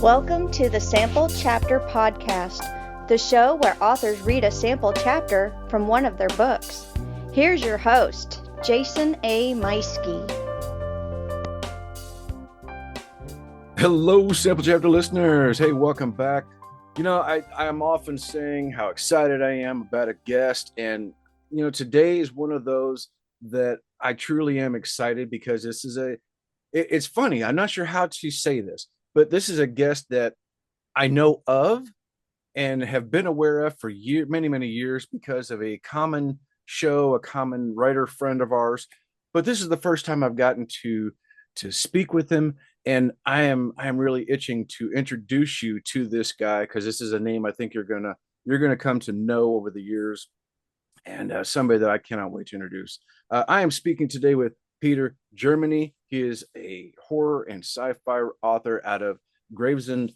Welcome to the Sample Chapter Podcast, the show where authors read a sample chapter from one of their books. Here's your host, Jason A. Meiske. Hello, Sample Chapter listeners. Hey, welcome back. You know, I'm often saying how excited I am about a guest, and today is one of those that I truly am excited because this is it's funny. I'm not sure how to say this, but this is a guest that I know of and have been aware of for many years because of a common show, a common writer friend of ours. But this is the first time I've gotten to speak with him, and I am really itching to introduce you to this guy because this is a name I think you're gonna come to know over the years, and somebody that I cannot wait to introduce. I am speaking today with Peter Germany. He is a horror and sci-fi author out of Gravesend,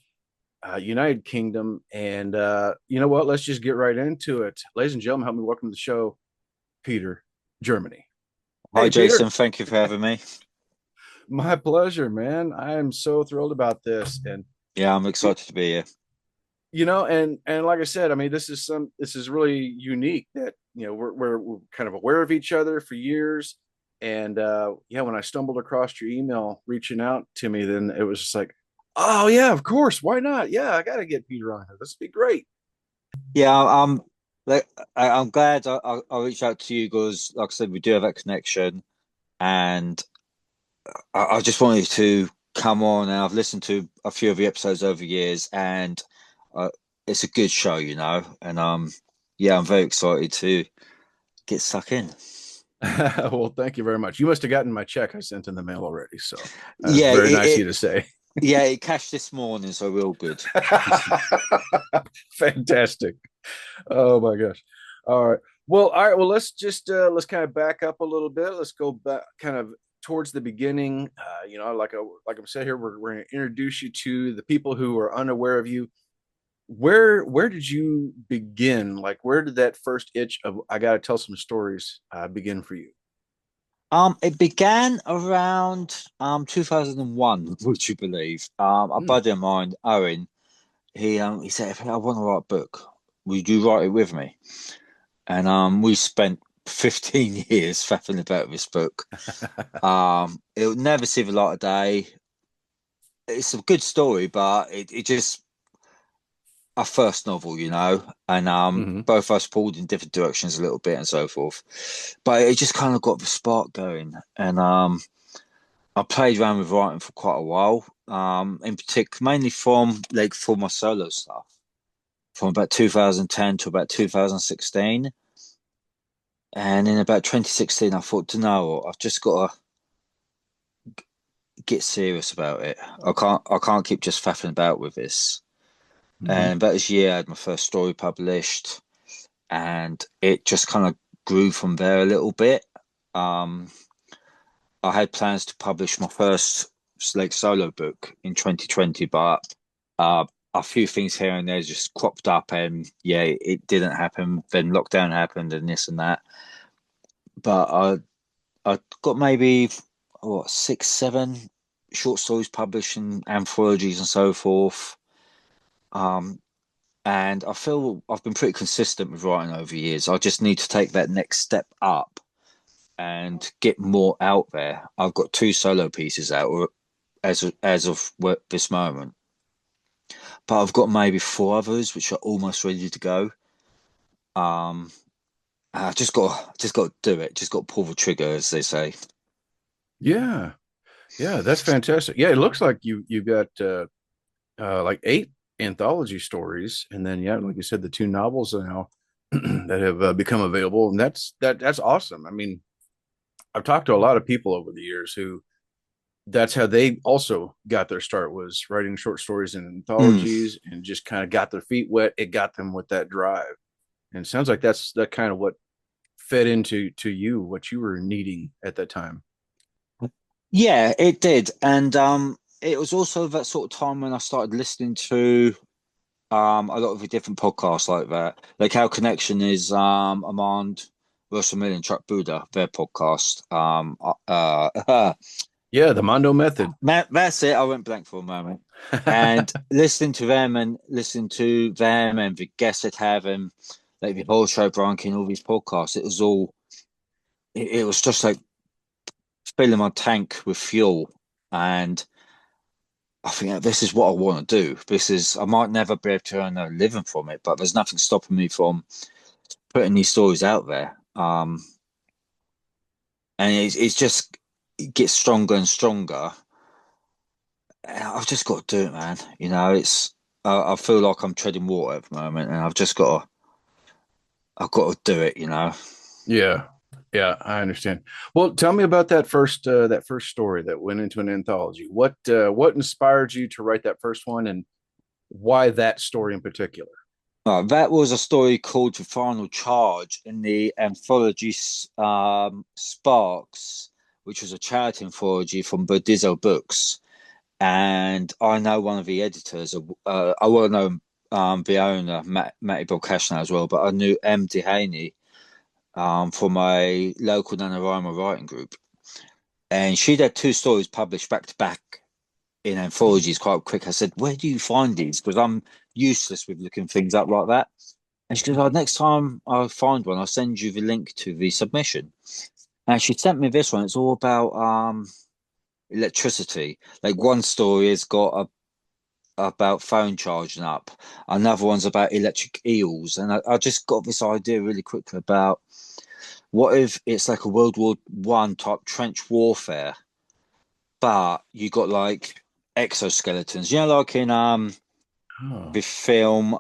United Kingdom. And you know what? Let's just get right into it. Ladies and gentlemen, help me welcome to the show, Peter Germany. Hi, Hey, Jason. Peter. Thank you for having me. My pleasure, man. I am so thrilled about this. And Yeah, I'm excited to be here. and like I said, I mean, this is really unique that we're kind of aware of each other for years. And when I stumbled across your email reaching out to me, then it was just like, oh yeah, of course, why not? Yeah, I got to get Peter on here. This would be great. Yeah, I'm glad I reached out to you because, like I said, we do have that connection, and I just wanted to come on. And I've listened to a few of the episodes over the years, and it's a good show, And yeah, I'm very excited to get stuck in. Well, thank you very much. You must have gotten my check I sent in the mail already, so that's Yeah, very nice of you to say. Yeah, it cashed this morning, so we're all good. Fantastic. Oh my gosh. All right. Well, let's let's kind of back up a little bit. Let's go back kind of towards the beginning. Like I'm saying here, we're going to introduce you to the people who are unaware of you. Where did you begin? Like, where did that first itch of I got to tell some stories begin for you? It began around 2001, would you believe? A Hmm. buddy of mine, Owen, he said, "Hey, I want to write a book. Would you write it with me?" And we spent 15 years faffing about this book. It'll never see the light of day. It's a good story, but it just our first novel, and Mhm. both of us pulled in different directions a little bit and so forth. But it just kind of got the spark going, and I played around with writing for quite a while. In particular, mainly for my solo stuff, from about 2010 to about 2016. And in about 2016, I thought, I've just got to get serious about it. I can't keep just faffing about with this. Mhm. And about this year, I had my first story published, and it just kind of grew from there a little bit. Um, I had plans to publish my first solo book in 2020, but uh, a few things here and there just cropped up, and yeah, it didn't happen. Then lockdown happened, and this and that. But I got maybe what 6, 7 short stories published in anthologies and so forth. Um, and I feel I've been pretty consistent with writing over the years. I just need to take that next step up and get more out there. I've got 2 solo pieces out as of this moment, but I've got maybe 4 others which are almost ready to go. Um, I just got to do it. Just got to pull the trigger, as they say. Yeah. Yeah, that's fantastic. Yeah, it looks like you've got like 8 anthology stories, and then yeah, like you said, the 2 novels now that have become available, and that's awesome. I mean, I've talked to a lot of people over the years who that's how they also got their start, was writing short stories and Mm. anthologies, and just kind of got their feet wet. It got them with that drive, and it sounds like that's that kind of what fed into you what you were needing at that time. Yeah, it did, and it was also that sort of time when I started listening to a lot of the different podcasts like that. Like Our Connection is Armand Russell and Chuck Buddha, their podcast. Yeah, the Mondo Method. That's it. I went blank for a moment. And listening to them and the guests that have and like the whole show, Brian King, all these podcasts, it was just like filling my tank with fuel. And I think this is what I want to do. I might never be able to earn a living from it, but there's nothing stopping me from putting these stories out there. And it's just, it gets stronger and stronger. I've just got to do it, man. I feel like I'm treading water at the moment, and I've got to do it. Yeah. Yeah, I understand. Well, tell me about that first story that went into an anthology. What inspired you to write that first one, and why that story in particular? That was a story called The Final Charge in the anthology Sparks, which was a charity anthology from Bodizo Books. And I know one of the editors. I well know the owner, Matty Belkashner, as well, but I knew M. Dehaney from my local NaNoWriMo writing group. And she'd had two stories published back to back in anthologies quite quick. I said, "Where do you find these?" Because I'm useless with looking things up like that. And she goes, "Oh, next time I find one, I'll send you the link to the submission." And she sent me this one. It's all about electricity. Like one story has got about phone charging up. Another one's about electric eels. And I just got this idea really quickly about what if it's like a World War One type trench warfare, but you got like exoskeletons, like in Oh, the film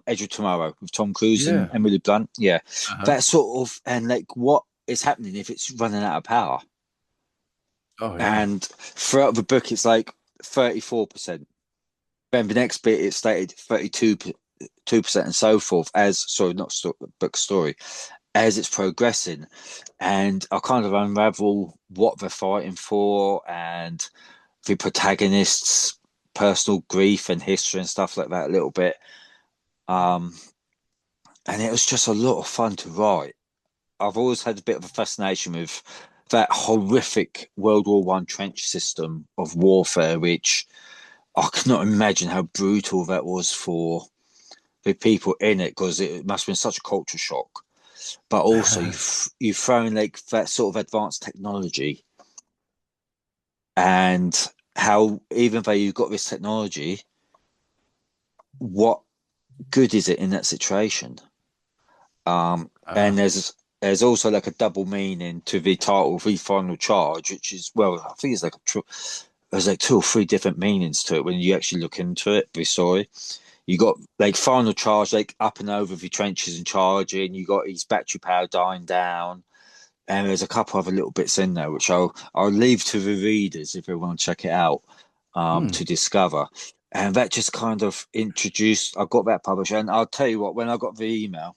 Edge of Tomorrow with Tom Cruise and yeah. Emily Blunt. Yeah. Uh-huh. That sort of, and like what is happening if it's running out of power. Oh, yeah. And throughout the book it's like 34%. Then the next bit it's stated 32% and so forth, as sorry, not book story, as it's progressing. And I kind of unravel what they're fighting for and the protagonist's personal grief and history and stuff like that a little bit. Um, and it was just a lot of fun to write. I've always had a bit of a fascination with that horrific World War One trench system of warfare, which I cannot imagine how brutal that was for the people in it, because it must have been such a culture shock. But also, you throw in like that sort of advanced technology, and how even though you've got this technology, what good is it in that situation? And Uh, there's also like a double meaning to the title, the final charge, which is, well, I think it's like there's like two or three different meanings to it when you actually look into it. The story, you got like final charge, like up and over the trenches and charging. You got his battery power dying down, and there's a couple other little bits in there which I'll leave to the readers if they want to check it out hmm. to discover. And that just kind of introduced. I got that published, and I'll tell you what, when I got the email,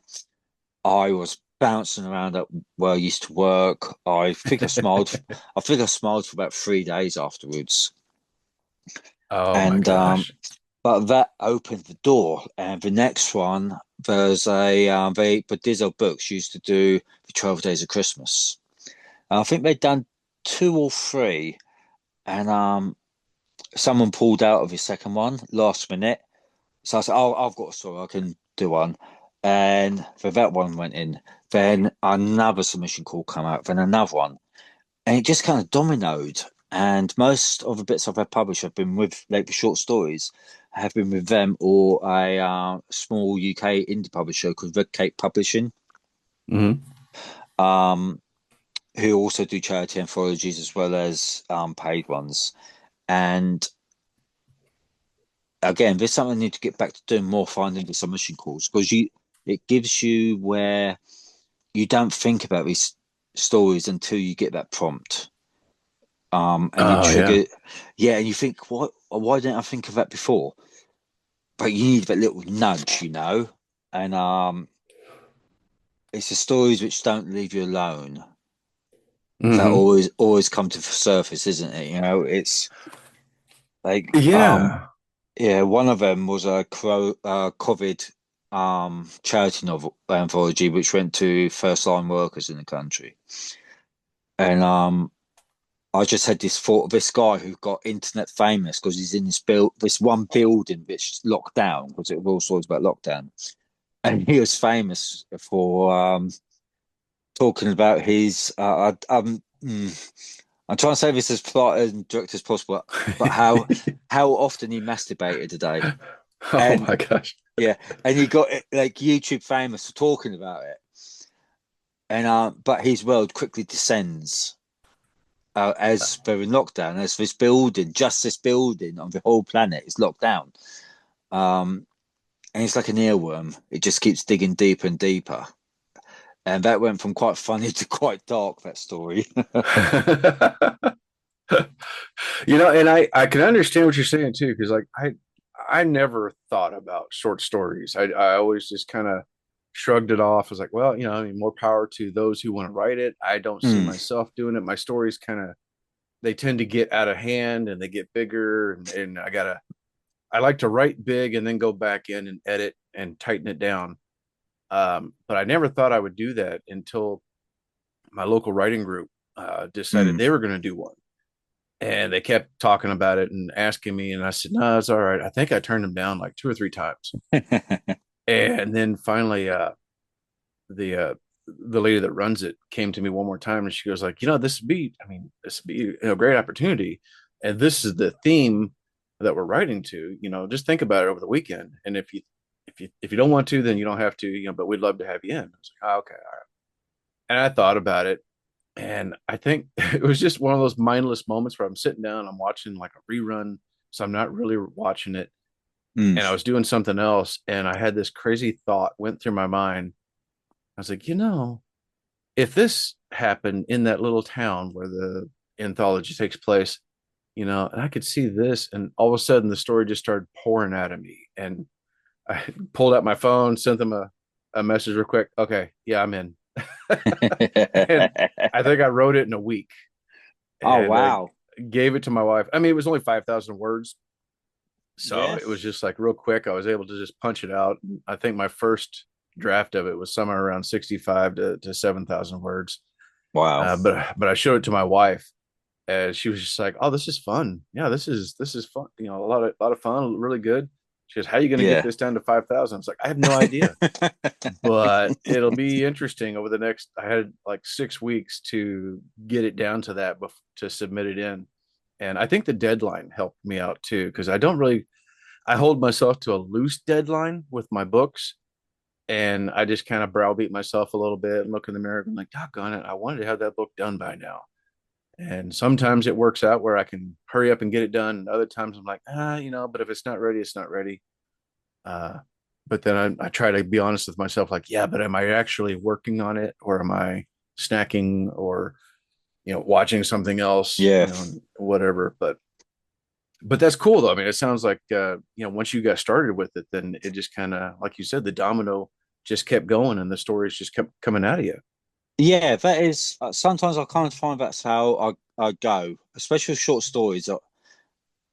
I was bouncing around at where I used to work. I think I smiled. I think I smiled for about 3 days afterwards. Oh my And gosh. but that opened the door. And the next one, there's but Dizzle Books used to do the 12 Days of Christmas. And I think they'd done two or three, and someone pulled out of his second one last minute. So I said, "Oh, I've got a story. I can do one." And for that one went in. Then another submission call came out. Then another one, and it just kind of dominoed. And most of the bits I've had published have been with like the short stories, have been with them or a small UK indie publisher called Red Cape Publishing, Hmm. um, who also do charity anthologies as well as paid ones. And again, there's something I need to get back to doing more, finding the submission calls, because it gives you where you don't think about these stories until you get that prompt. And you Oh yeah. trigger, yeah, and you think, what? Why didn't I think of that before? But you need that little nudge. And it's the stories which don't leave you alone that Hmm. always come to the surface, isn't it? It's like Yeah. yeah, one of them was a COVID charity novel anthology which went to first line workers in the country. And I just had this thought of this guy who got internet famous because he's in this one building which locked down because it was all sorts about lockdown, and he was famous for talking about his. I'm trying to say this as polite and direct as possible, but how often he masturbated a day, Oh and my gosh. yeah, and he got like YouTube famous for talking about it, and but his world quickly descends. As they're in lockdown, as this building, just this building on the whole planet is locked down. Um, and it's like an earworm. It just keeps digging deeper and deeper. And that went from quite funny to quite dark, that story. And I can understand what you're saying too, because like I never thought about short stories. I always just kind of shrugged it off. I was like, well, I mean, more power to those who want to write it. I don't see Mm. myself doing it. My stories kind of they tend to get out of hand and they get bigger, and I like to write big and then go back in and edit and tighten it down. But I never thought I would do that until my local writing group decided Mm. they were going to do one. And they kept talking about it and asking me, and I said, "No, it's all right." I think I turned them down like 2 or 3 times, and then finally, the uh, the lady that runs it came to me one more time, and she goes like, this would be a great opportunity, and this is the theme that we're writing to. Just think about it over the weekend, and if you don't want to, then you don't have to. But we'd love to have you in. I was like, oh, okay, all right. And I thought about it, and I think it was just one of those mindless moments where I'm sitting down, I'm watching like a rerun, so I'm not really watching it. Mm. And I was doing something else, and I had this crazy thought went through my mind. I was like, if this happened in that little town where the anthology takes place, and I could see this, and all of a sudden the story just started pouring out of me. And I pulled out my phone, sent them a message real quick. Okay, yeah, I'm in. And I think I wrote it in a week Oh, and wow. gave it to my wife. I mean, it was only 5,000 words. So it was Yes. just like real quick. I was able to just punch it out. I think my first draft of it was somewhere around 65 to 7,000 words. Wow. But I showed it to my wife, and she was just like, "Oh, this is fun. Yeah, this is fun. A lot of fun. Really good." She goes, "How are you going to get Yeah. this down to 5,000?" I was like, "I have no idea, but it'll be interesting over the next." I had like 6 weeks to get it down to that to submit it in, and I think the deadline helped me out too, because I hold myself to a loose deadline with my books, and I just kind of browbeat myself a little bit and look in the mirror and like, doggone it, I wanted to have that book done by now. And sometimes it works out where I can hurry up and get it done. And other times I'm like, but if it's not ready, it's not ready. Uh, but then I try to be honest with myself, like, yeah, but am I actually working on it, or am I snacking, or watching something else, Yeah. whatever. But that's cool though. I mean, it sounds like once you got started with it, then it just kind of, like you said, the domino just kept going, and the stories just kept coming out of you. Yeah, that is. Sometimes I kind of find that's how I go, especially with short stories.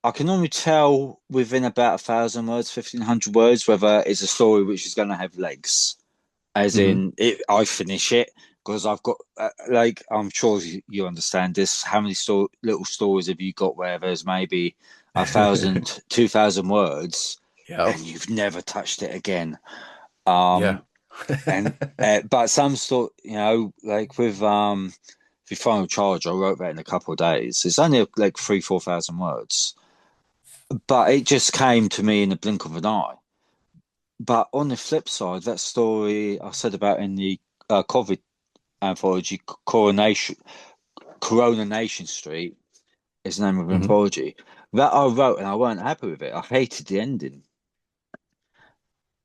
I can normally tell within about 1,000 words, 1,500 words, whether it's a story which is going to have legs. As Mm-hmm. in, I finish it because I've got like I'm sure you understand this. How many little stories have you got where there's maybe 1,000, 2,000 words, Yeah. and you've never touched it again? Yeah. Um, and but some sort, like with the final charge, I wrote that in a couple of days. It's only like 3, 4,000 words, but it just came to me in the blink of an eye. But on the flip side, that story I said about in the COVID anthology, Coronation Street is the name of the Mm-hmm. anthology, that I wrote and I weren't happy with it. I hated the ending.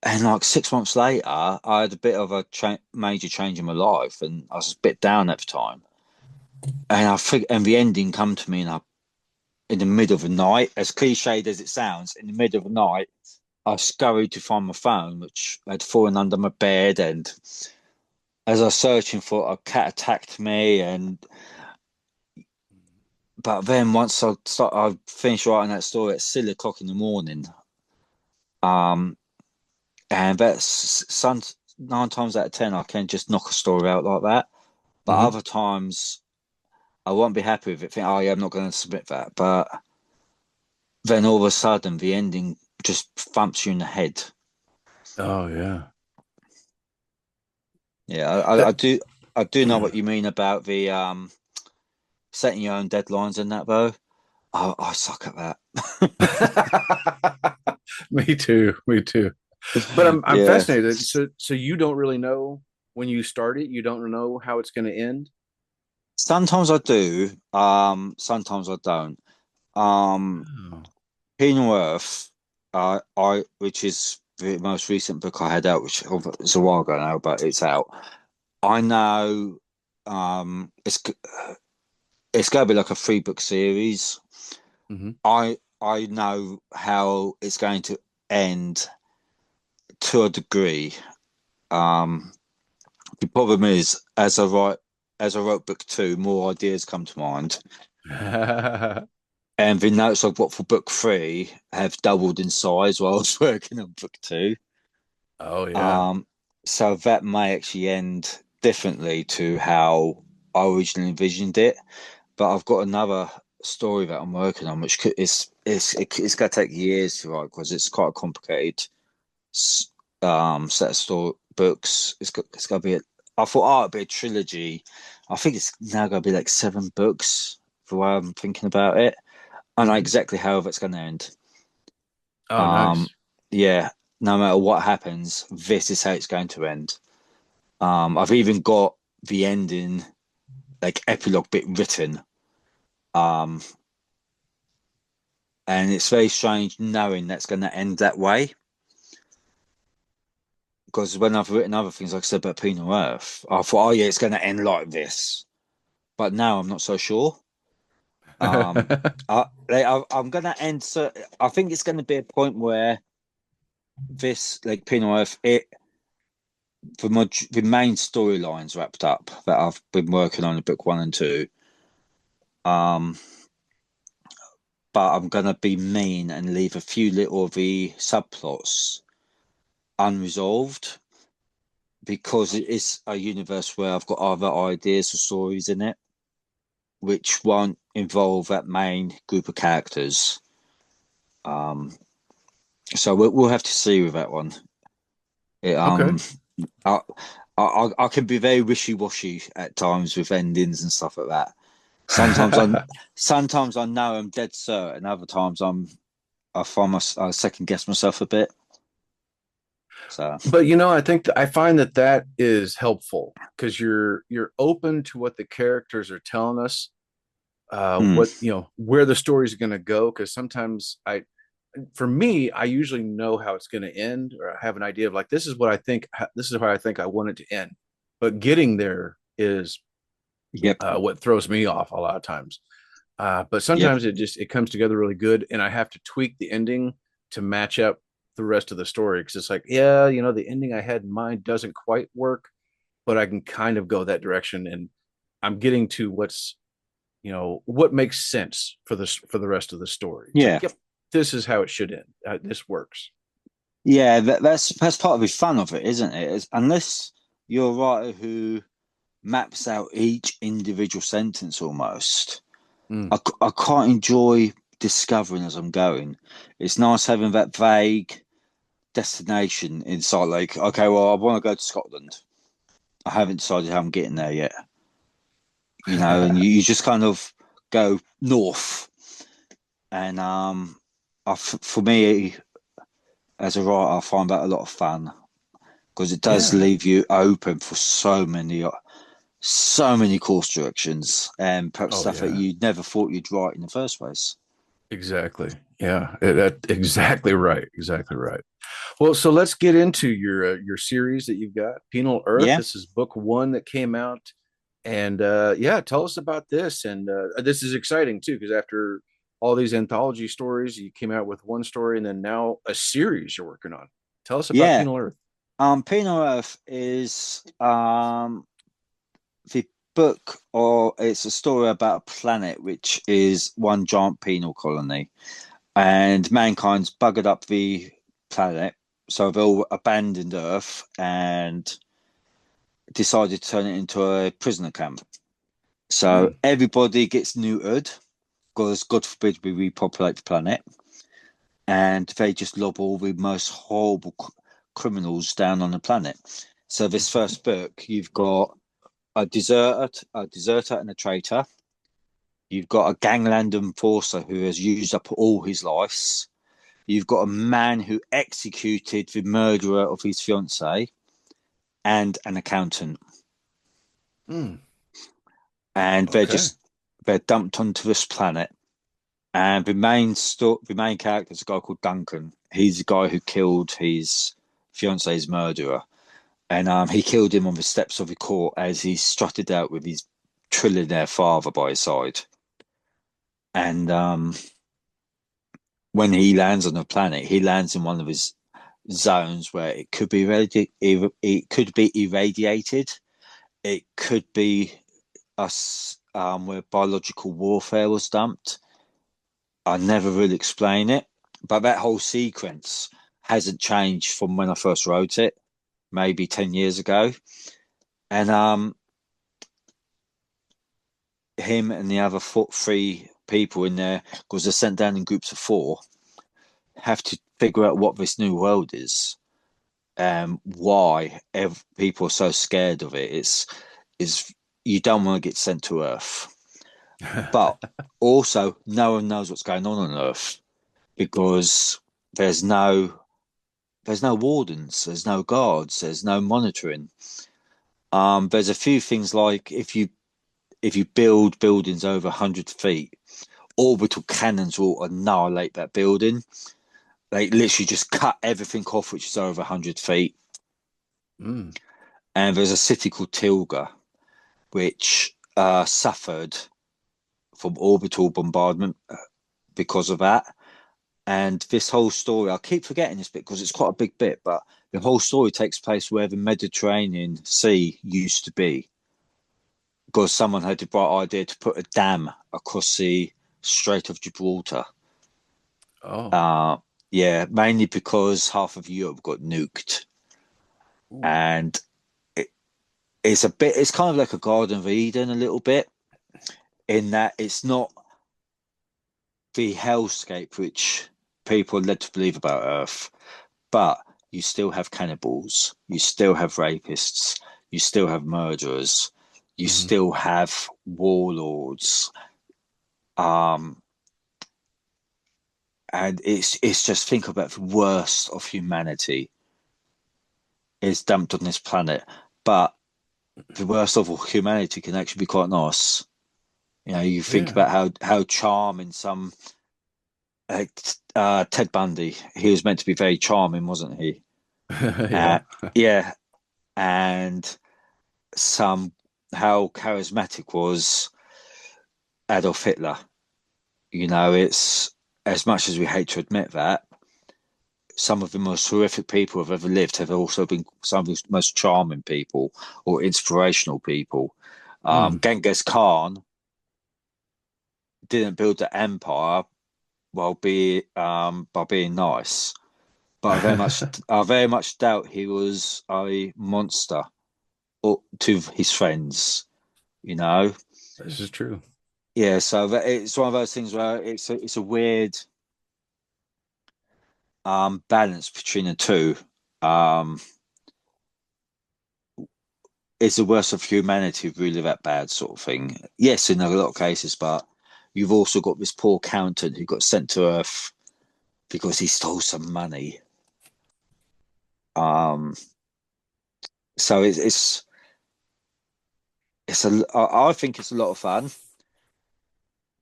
And like 6 months later, I had a bit of a major change in my life, and I was a bit down at the time. And and the ending come to me, in the middle of the night, as cliched as it sounds, in the middle of the night, I scurried to find my phone, which had fallen under my bed. And as I was searching for it, a cat attacked me. But then once I finished writing that story at 6 o'clock in the morning, um, and that's 9 times out of 10, I can just knock a story out like that. But Mm-hmm. other times, I won't be happy with it. Think, oh yeah, I'm not going to submit that. But then all of a sudden, the ending just thumps you in the head. Oh yeah. Yeah, That I do know what you mean about the setting your own deadlines and that though. I suck at Me too. Me too. But that. I'm Yeah. fascinated. So you don't really know when you start it, you don't know how it's going to end. Sometimes I do. Sometimes I don't. Um, Oh. Penal Earth, which is the most recent book I had out, which it's a while ago now, but it's out. I know, it's going to be like a 3 book series. Hmm. I know how it's going to end to a degree. Um, the problem is, as I wrote book 2, more ideas come to mind, and the notes I've got for book 3 have doubled in size while I was working on book 2. Oh yeah. Um, so that may actually end differently to how I originally envisioned it. But I've got another story that I'm working on, which it's going to take years to write because it's quite a complicated set of story books. It's going to be. I thought, oh, it'd be a trilogy. I think it's now going to be like 7 books. The way I'm thinking about it, I know Hmm. exactly how it's going to end. Oh, Um, nice. yeah, no matter what happens, this is how it's going to end. I've even got the ending, like epilogue bit written. Um, and it's very strange knowing that's going to end that way. Because when I've written other things, like I said about Penal Earth, I thought, oh yeah, it's going to end like this. But now I'm not so sure. Um, I'm going to end. So I think it's going to be a point where this, like Penal Earth, the main storylines wrapped up that I've been working on in book 1 and 2. Um, but I'm gonna be mean and leave a few little of the subplots unresolved because it is a universe where I've got other ideas for stories in it, which won't involve that main group of characters. Um, so we'll have to see with that one. It, Okay. I, I can be very wishy-washy at times with endings and stuff like that. Sometimes I sometimes I know I'm dead certain. Other times I second guess myself a bit. So But I think I find that is helpful because you're open to what the characters are telling us, mm, what where the story's going to go. Because sometimes for me, I usually know how it's going to end, or I have an idea of like this is what I think, this is how I think I want it to end. But getting there is yep, what throws me off a lot of times. But yep, sometimes it comes together really good, and I have to tweak the ending to match up the rest of the story because it's like, yeah, the ending I had in mind doesn't quite work, but I can kind of go that direction, and I'm getting to what makes sense for the rest of the story. It's like, yeah, yep, this is how it should end. This works. yeah. That's part of the fun of it, isn't it? Unless you're a writer who maps out each individual sentence almost, Mm. I quite enjoy discovering as I'm going. It's nice having that vague destination inside. Like, okay, well, I want to go to Scotland. I haven't decided how I'm getting there yet. And you just kind of go north. And for me, as a writer, I find that a lot of fun because it does Yeah, leave you open for so many course directions and perhaps oh stuff that yeah, you never thought you'd write in the first place. exactly. Yeah, exactly right, exactly right. Well, so let's get into your series that you've got, Penal Earth. Yeah, This is book one that came out, and yeah, tell us about this. And this is exciting too because after all these anthology stories, you came out with one story, and then now a series you're working on. Tell us about yeah. Penal Earth. Penal Earth is the book, or it's a story about a planet which is one giant penal colony, and mankind's buggered up the planet, so they've all abandoned Earth and decided to turn it into a prisoner camp. So Hmm. everybody gets neutered because God forbid we repopulate the planet, and they just lob all the most horrible criminals down on the planet. So this first book, you've got a deserter and a traitor. You've got a gangland enforcer who has used up all his lives. You've got a man who executed the murderer of his fiancée, and an accountant. Hmm. And Okay. they're dumped onto this planet. And the main character is a guy called Duncan. He's the guy who killed his fiance's murderer, and he killed him on the steps of the court as he strutted out with his trillionaire father by his side. And when he lands on the planet, he lands in one of his zones where it could be irradiated. It could be us where biological warfare was dumped. I never really explain it, but that whole sequence hasn't changed from when I first wrote it, maybe 10 years ago. And him and the other three people in there, because they're sent down in groups of four, have to figure out what this new world is, why people are so scared of it. Is you don't want to get sent to Earth, but also no one knows what's going on Earth because there's no there's no wardens, there's no guards, there's no monitoring. There's a few things like if you build buildings over 100 feet, orbital cannons will annihilate that building. They literally just cut everything off which is over 100 feet. Hmm. And there's a city called Tilga, which suffered from orbital bombardment because of that. And this whole story, I keep forgetting this bit because it's quite a big bit, but the whole story takes place where the Mediterranean Sea used to be, because someone had the bright idea to put a dam across the Strait of Gibraltar. Oh. Uh, yeah, mainly because half of Europe got nuked, Ooh. and it, it's kind of like a Garden of Eden a little bit in that it's not the hellscape which people are led to believe about Earth, but you still have cannibals, you still have rapists, you still have murderers, you Hmm. still have warlords. Um, and it's just think about the worst of humanity is dumped on this planet, but the worst of all humanity can actually be quite nice. You know, you think Yeah. about how charming some like Ted Bundy. He was meant to be very charming, wasn't he? Yeah. Yeah, and some how charismatic was Adolf Hitler. You know, it's as much as we hate to admit that, some of the most horrific people who've ever lived have also been some of the most charming people or inspirational people. Mm. Genghis Khan didn't build the empire by being nice, but I very much doubt he was a monster to his friends. You know, This is true. yeah. So it's one of those things where it's a weird balance between the two. Um, is the worst of humanity really that bad sort of thing? Yes, in a lot of cases, but you've also got this poor accountant who got sent to Earth because he stole some money. Um, so I think it's a lot of fun.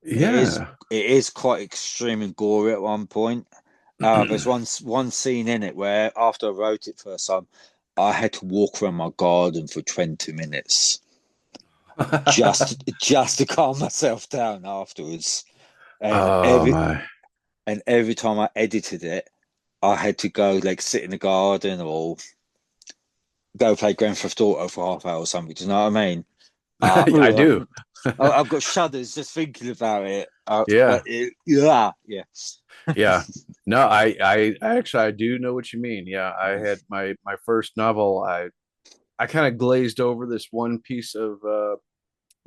Yeah. It is quite extreme and gory at one point. There's one scene in it where after I wrote it first time, I had to walk around my garden for 20 minutes just to calm myself down afterwards. And Oh my. every time I edited it, I had to go like sit in the garden or go play Grand Theft Auto for half hour or something. Do you know what I mean? I do. I've got shudders just thinking about it. Yeah. Yeah, yeah. Yeah. No, I actually I do know what you mean. Yeah, I had my first novel. I kind of glazed over this one piece of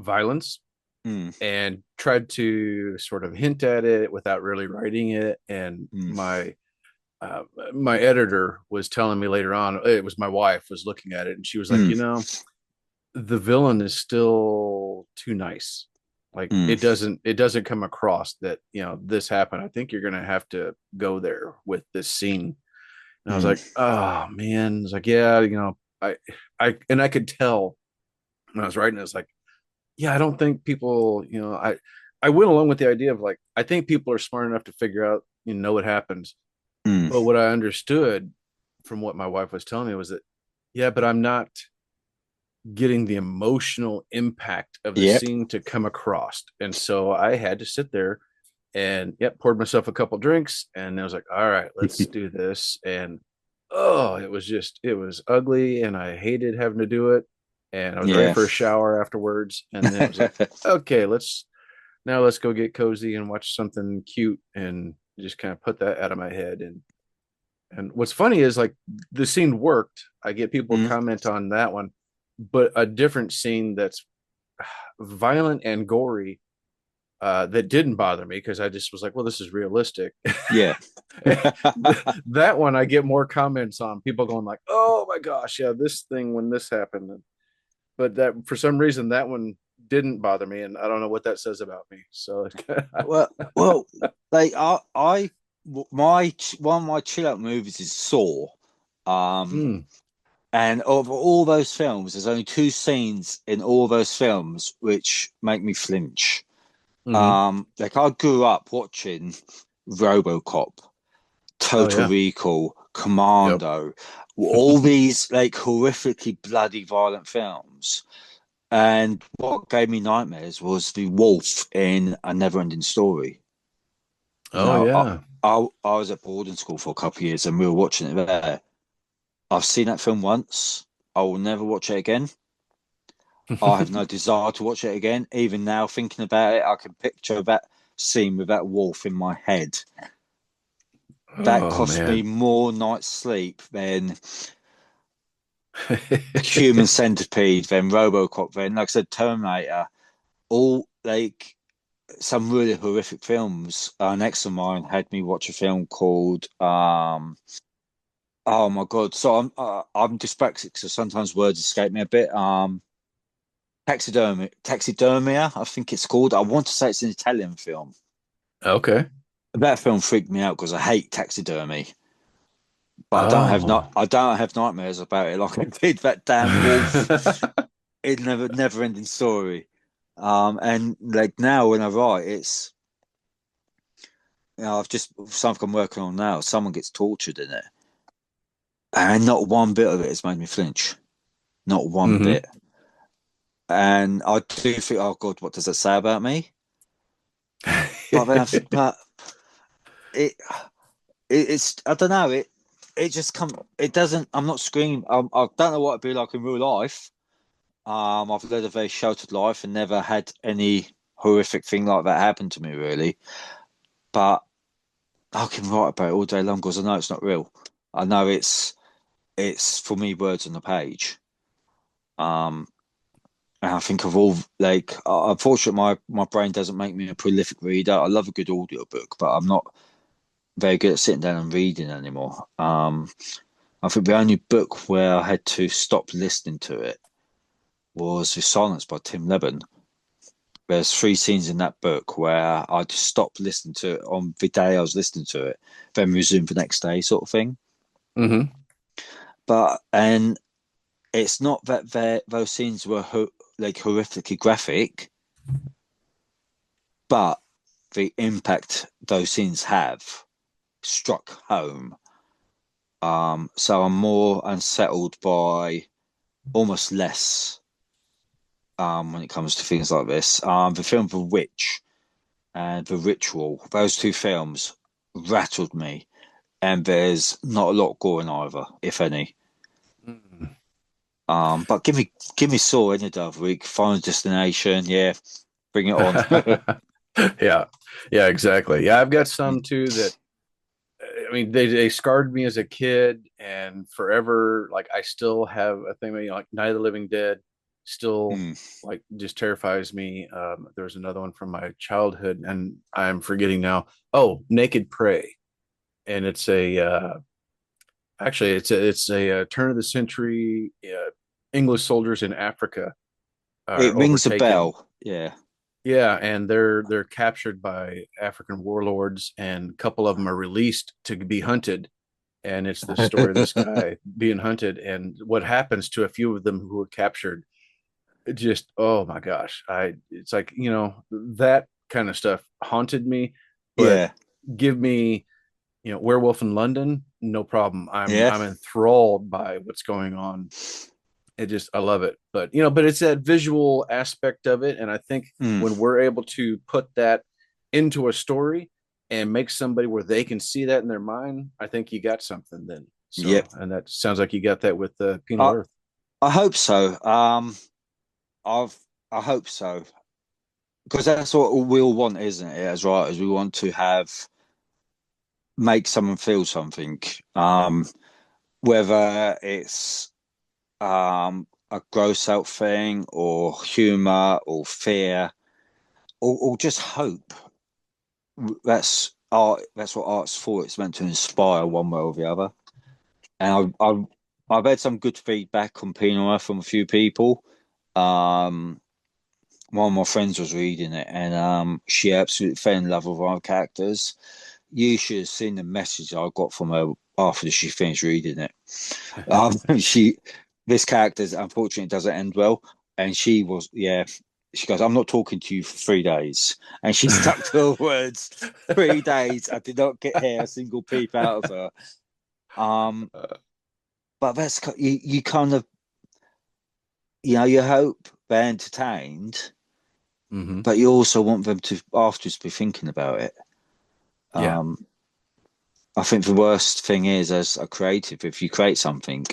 violence, Mm, and tried to sort of hint at it without really writing it. And mm, uh, my editor was telling me later on, it was my wife was looking at it, and she was like, mm, the villain is still too nice. Like mm, it doesn't come across that, this happened. I think you're gonna have to go there with this scene. And I was mm, like, oh man. It's like, yeah, I could tell when I was writing it, it's like, yeah, I don't think people, I went along with the idea of like, I think people are smart enough to figure out, what happens. mm. But what I understood from what my wife was telling me was that, yeah, but I'm not getting the emotional impact of the Yep. scene to come across. And so I had to sit there and, yep, poured myself a couple drinks, and I was like, all right, let's do this. And oh, it was ugly, and I hated having to do it. And I was ready Yeah. for a shower afterwards. And then it was like, okay, let's go get cozy and watch something cute and just kind of put that out of my head. And what's funny is like the scene worked. I get people Mm. comment on that one, but a different scene that's violent and gory, that didn't bother me because I just was like, well, this is realistic. Yeah. That one I get more comments on, people going like, oh my gosh, yeah, this thing when this happened. But that for some reason that one didn't bother me, and I don't know what that says about me. So well, like my one of my chill out movies is Saw. Um, mm, and of all those films, there's only two scenes in all those films which make me flinch. mm-hmm. Like I grew up watching RoboCop, Oh Total yeah. Recall, Yep. Commando, all these like horrifically bloody violent films. And what gave me nightmares was the wolf in A Never-Ending Story. Oh Now, yeah. I was at boarding school for a couple of years and we were watching it there. I've seen that film once. I will never watch it again. I have no desire to watch it again. Even now, thinking about it, I can picture that scene with that wolf in my head. That Oh cost me man. more night's sleep than Human Centipede, than RoboCop, than, like I said, Terminator. All like some really horrific films. An ex of mine had me watch a film called oh my god. So I'm dyslexic, so sometimes words escape me a bit. Taxidermia, I think it's called. I want to say it's an Italian film. Okay. That film freaked me out because I hate taxidermy. But Oh. I don't have nightmares about it like I did that damn wolf in Never Ending Story. And like now when I write, it's I've just something I'm working on now. Someone gets tortured in it, and not one bit of it has made me flinch. Not one hmm bit. And I do think, oh God, what does that say about me? But then but it, it's I don't know it just come it doesn't. I'm not screaming. I don't know what it'd be like in real life. I've led a very sheltered life and never had any horrific thing like that happen to me really. But I can write about it all day long because I know it's not real. I know it's for me words on the page. Um, and I think of all like unfortunately my brain doesn't make me a prolific reader. I love a good audiobook, but I'm not very good at sitting down and reading anymore. I think the only book where I had to stop listening to it was The Silence by Tim Lebbon. There's three scenes in that book where I just stopped listening to it on the day I was listening to it, then resumed the next day, sort of thing. hmm But and it's not that those scenes were like horrifically graphic, but the impact those scenes have struck home. So I'm more unsettled by almost less when it comes to things like this. The film The Witch and The Ritual, those two films rattled me, and there's not a lot going either, if any. But give me Saw any day of the week. Final Destination, yeah, bring it on. Yeah. Yeah, exactly. Yeah, I've got some too that, I mean, they scarred me as a kid and forever. Like I still have a thing, like Night of the Living Dead. still Mm. like just terrifies me. There's another one from my childhood, and I'm forgetting now. Oh, Naked Prey, and it's a actually it's a turn of the century English soldiers in Africa It are rings a overtaken. bell. Yeah. Yeah, and they're captured by African warlords, and a couple of them are released to be hunted. And it's the story of this guy being hunted, and what happens to a few of them who were captured. It just, oh my gosh, it's like, that kind of stuff haunted me. But Yeah. give me, Werewolf in London, no problem. I'm Yeah. I'm enthralled by what's going on. I love it. But but it's that visual aspect of it, and I think Mm. when we're able to put that into a story and make somebody where they can see that in their mind, I think you got something then. So, Yep. and that sounds like you got that with Penal I Earth. I hope so. I've I hope so, because that's what we all want, isn't it? As writers, we want to make someone feel something. Whether it's a gross out thing, or humor, or fear, or just hope. That's art. That's what art's for. It's meant to inspire one way or the other. And I've had some good feedback on Pinot from a few people. Um, One of my friends was reading it, and she absolutely fell in love with one of the characters. You should have seen the message I got from her after she finished reading it. She, this character, unfortunately, doesn't end well, and she was, yeah. She goes, "I'm not talking to you for 3 days," and she stuck to her words. 3 days, I did not get here a single peep out of her. Um, but that's you kind of, you hope they're entertained, Hmm. but you also want them to afterwards be thinking about it. Yeah. Um, I think the worst thing is, as a creative, if you create something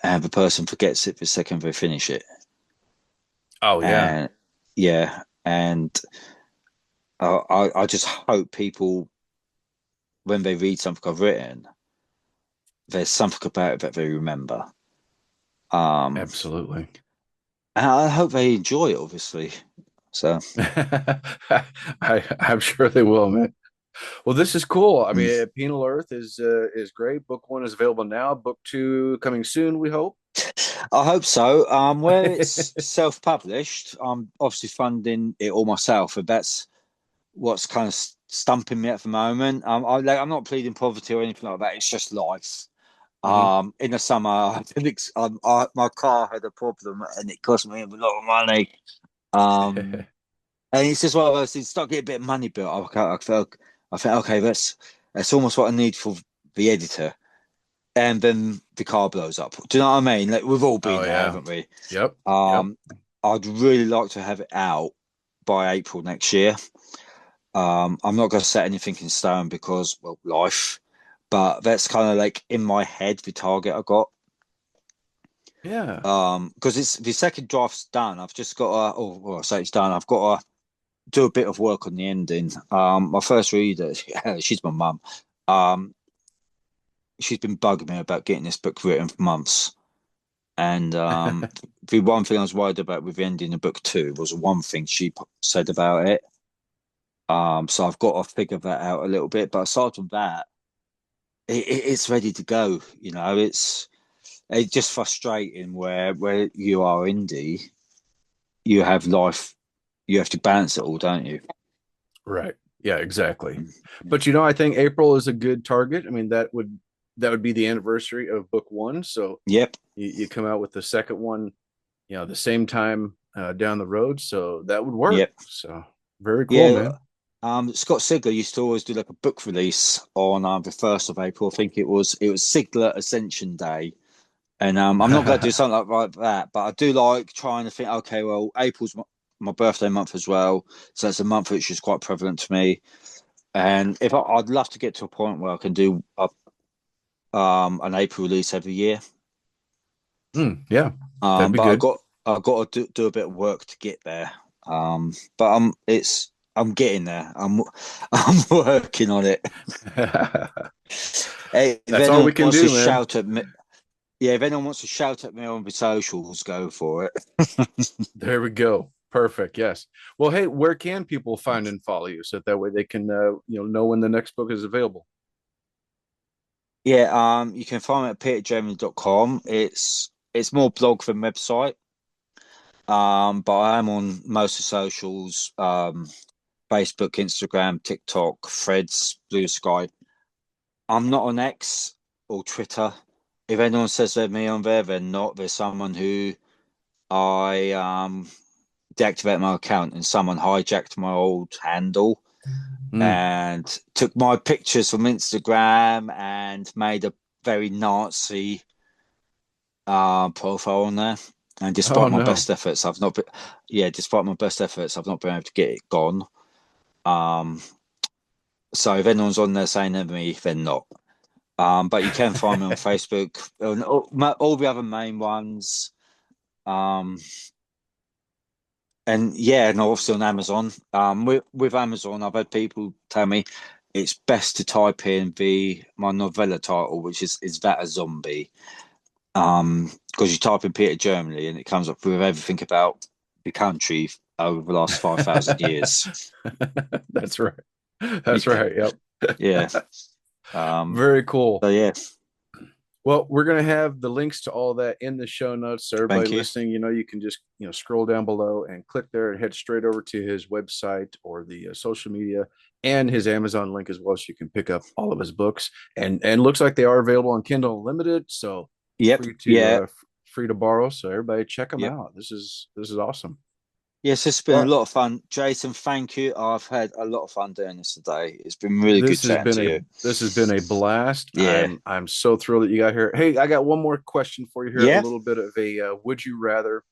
and the person forgets it the second they finish it. Oh yeah. And yeah, and I just hope people, when they read something I've written, there's something about it that they remember. Um, Absolutely. and I hope they enjoy it, obviously. So, I'm sure they will, man. Well, this is cool. I mm. mean, Penal Earth is great. Book one is available now. Book two coming soon, we hope. I hope so. Where it's self-published, I'm obviously funding it all myself, and that's what's kind of stumping me at the moment. I'm not pleading poverty or anything like that. It's just life. Hmm. In the summer, my car had a problem and it cost me a lot of money. Um, and it's just one of those things. Start getting a bit of money built. I felt okay. That's almost what I need for the editor. And then the car blows up. Do you know what I mean? Like, we've all Oh been there, yeah. haven't we? Yep. Yep. Um, I'd really like to have it out by April next year. I'm not going to set anything in stone because, well, life. But that's kind of like in my head the target I got. Yeah. Because it's the second draft's done. I've just got to. Oh, well, I say it's done. I've got to do a bit of work on the ending. My first reader, she's my mum. Um, she's been bugging me about getting this book written for months. And the one thing I was worried about with the ending of book two was one thing she said about it. So I've got to figure that out a little bit. But aside from that, it's ready to go. It's just frustrating where you are indie, you have life, you have to balance it all, don't you? Right. Yeah, exactly. But I think April is a good target. I mean, that would be the anniversary of book one. So Yep, you come out with the second one, the same time down the road. So that would work. yep, So very cool, yeah. man. Scott Sigler used to always do like a book release on the 1st of April. I think it was Sigler Ascension Day. And I'm not going to do something like that, but I do like trying to think. Okay, well, April's my birthday month as well, so it's a month which is quite prevalent to me. And if I'd love to get to a point where I can do an April release every year. Yeah, that'd be But good. I've got to do a bit of work to get there. But I'm getting there. I'm working on it. Hey, if That's all we anyone can wants to do, man. shout at me, Yeah, if anyone wants to shout at me on the socials, go for it. There we go. Perfect. Yes. Well, hey, where can people find and follow you so that way they can know when the next book is available? Yeah, you can find me at petergermany.com. It's more blog than website. But I am on most of the socials, Facebook, Instagram, TikTok, Threads, Blue Sky. I'm not on X or Twitter. If anyone says they're me on there, they're not. There's someone who I deactivated my account and someone hijacked my old handle Mm. and took my pictures from Instagram and made a very Nazi profile on there. And Oh despite my no. best efforts, despite my best efforts, I've not been able to get it gone. Um, so if anyone's on there saying they're me, they're not. But you can find me on Facebook and all the other main ones. Um, and yeah, and obviously on Amazon. With Amazon, I've had people tell me it's best to type in my novella title, which is that a zombie? Because you type in Peter Germany and it comes up with everything about the country over the last 5,000 years. That's right. That's Yeah, right. Yep. yeah. Um, Very cool. so yeah, Well, we're going to have the links to all that in the show notes. So everybody thank you. listening, you can just, scroll down below and click there and head straight over to his website or the social media and his Amazon link as well. So you can pick up all of his books and looks like they are available on Kindle Unlimited. So Yep, yeah, free to borrow. So everybody check them yep. out. This is awesome. Yes, it's been a Well, lot of fun. Jason, thank you. I've had a lot of fun doing this today. It's been really good this has chatting been to a you. this has been a blast. Yeah. I'm so thrilled that you got here. Hey, I got one more question for you here. A Yeah. little bit of a would you rather,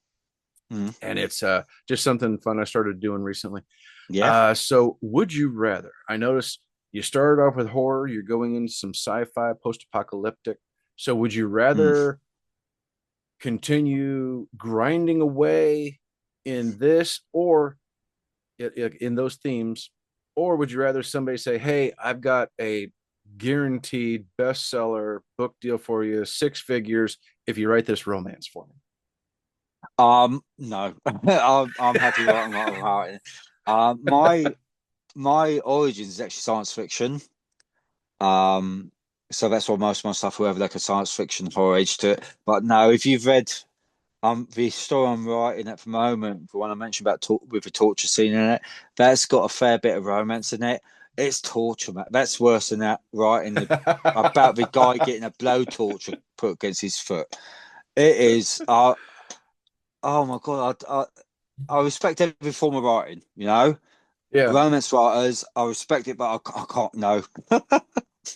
Mm. and it's just something fun I started doing recently. Yeah. So would you rather? I noticed you started off with horror. You're going into some sci-fi, post-apocalyptic. So would you Mm. rather continue grinding away in this or in those themes, or would you rather somebody say, "Hey, I've got a guaranteed bestseller book deal for you, six figures, if you write this romance for me"? No, I'm happy writing what I'm writing. My origins is actually science fiction. Um, so that's why most of my stuff will have like a science fiction horror edge to it. But no, if you've read the story I'm writing at the moment, the one I mentioned about with the torture scene in it, that's got a fair bit of romance in it. It's torture, man. That's worse than that writing about the guy getting a blowtorch put against his foot. It is. Oh my God, I respect every form of writing. Yeah, Romance writers, I respect it, but I can't. No,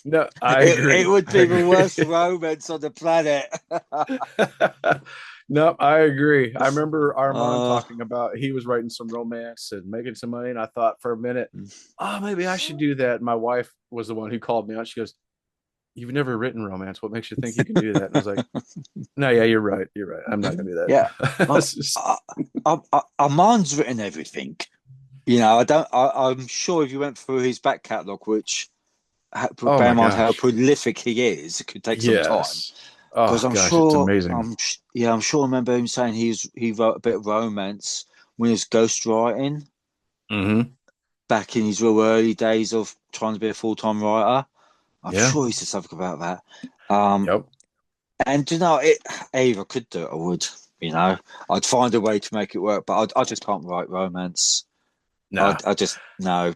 no, I it agree. would I be the agree. worst romance on the planet. No, I agree. I remember Armand uh, talking about he was writing some romance and making some money, and I thought for a minute, oh, maybe I should do that. My wife was the one who called me out. She goes, "You've never written romance. What makes you think you can do that?" And I was like, "No, yeah, you're right. You're right. I'm not gonna do yeah, that." uh, Armand's written everything. I don't. I'm sure if you went through his back catalogue, which Oh bear my in mind how gosh. prolific he is, it could take some time. Yes. Because Oh gosh, it's amazing. I'm sure. I remember him saying he wrote a bit of romance when he was ghostwriting Hmm. back in his real early days of trying to be a full-time writer. I'm Yeah. sure he said something about that. Yep. And if I could do it, I would. I'd find a way to make it work, but I just can't write romance. Nah. I just no.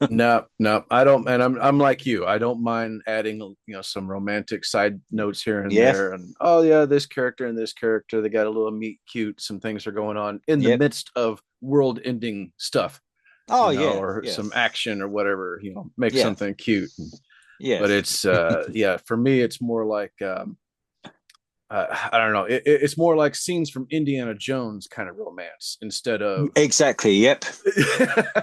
No, no, I don't, and I'm like you. I don't mind adding, some romantic side notes here and Yeah. there. And oh yeah, this character and this character, they got a little meet cute. Some things are going on in the Yep. midst of world-ending stuff, Oh yeah. or Yeah. some action or whatever. Make Yeah. something cute. Yeah. But it's yeah, for me, it's more like I don't know. It's more like scenes from Indiana Jones kind of romance instead of Exactly. Yep.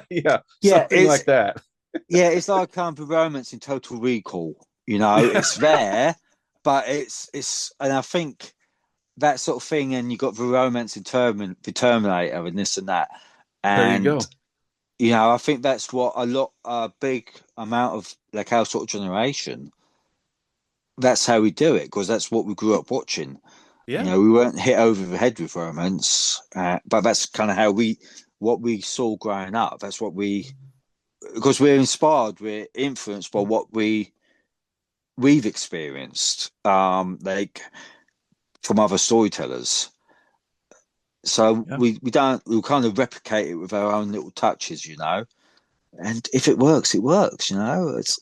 yeah, Yeah. something like that. It's like the romance in Total Recall. It's there, but and I think that sort of thing, and you got the romance in the Terminator, and this and that, There you and go. I think that's what a big amount of like our sort of generation that's how we do it, because that's what we grew up watching. Yeah. You know, we weren't hit over the head with romance, but that's kind of what we saw growing up. That's what because we're inspired, we're influenced by what we've experienced, like from other storytellers. So Yeah. we'll kind of replicate it with our own little touches, you know. And if it works, it works, you know. That's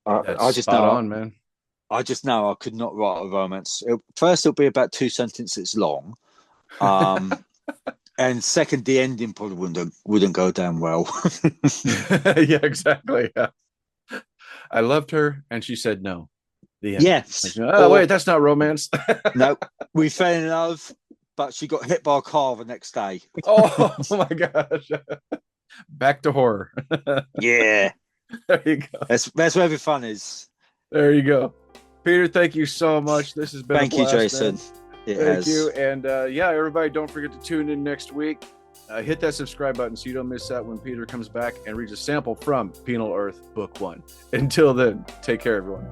I just spot know on, man. I just know I could not write a romance. First, it'll be about 2 sentences long. And second, the ending probably wouldn't go down well. Yeah, exactly. Yeah. I loved her, and she said no. The end. Yeah. Like, oh, wait, that's not romance. No, we fell in love, but she got hit by a car the next day. Oh my gosh. Back to horror. Yeah. There you go. That's where the fun is. There you go. Peter, thank you so much. This has been Thank a you, blast, Jason. Man. Thank you. And yeah, everybody, don't forget to tune in next week. Hit that subscribe button so you don't miss out when Peter comes back and reads a sample from Penal Earth Book 1. Until then, take care, everyone.